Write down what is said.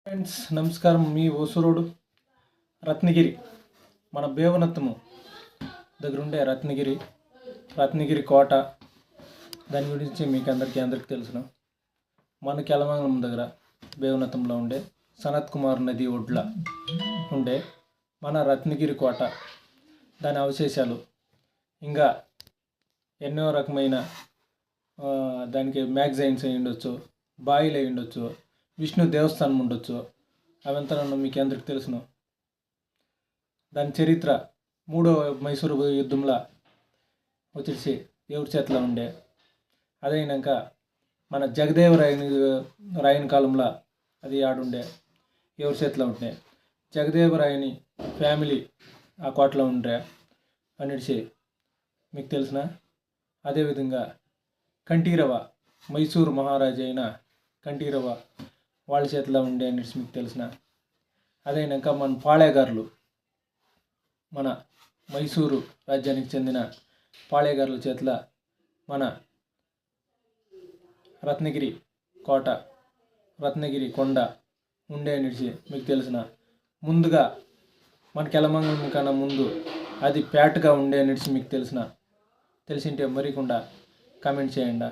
Friends నమస్కారం. మీ ఓసురోడు రత్నగిరి మన బేవనత్తము దగ్గర ఉండే రత్నగిరి కోట దాని గురించి మీకు అందరికీ తెలుసును. మన కెలమంగళం దగ్గర బేవనత్తంలో ఉండే సనత్ కుమార్ నది ఒడ్ల ఉండే మన రత్నగిరి కోట, దాని అవశేషాలు ఇంకా ఎన్నో రకమైన దానికి మ్యాగజైన్స్ అయి ఉండొచ్చు, బాయిలు అయి ఉండొచ్చు, విష్ణు దేవస్థానం ఉండొచ్చు. అవంతా మీకు అందరికి తెలుసును. దాని చరిత్ర మూడవ మైసూరు యుద్ధంలో వచ్చేసి ఎవరి చేతిలో ఉండే, అదైనాక మన జగదేవరాయని కాలంలో అది ఆడుండే ఎవరి చేతిలో ఉండే, జగదేవరాయని ఫ్యామిలీ ఆ కోటలో ఉండే అనేసి మీకు తెలిసిన. అదేవిధంగా కంఠీరవ మైసూరు మహారాజు అయిన కంఠీరవ వాళ్ళ చేతిలో ఉండే అనేసి మీకు తెలిసిన. అదైనాక మన పాళేగారులు, మన మైసూరు రాజ్యానికి చెందిన పాళేగారుల చేతిలో మన రత్నగిరి కోట, రత్నగిరి కొండ ఉండే అనేసి మీకు తెలిసిన. ముందుగా మన కెలమంగళం కన్నా ముందు అది పేటగా ఉండే అనేసి మీకు తెలిసింటే మరికుండా కామెంట్ చేయండి.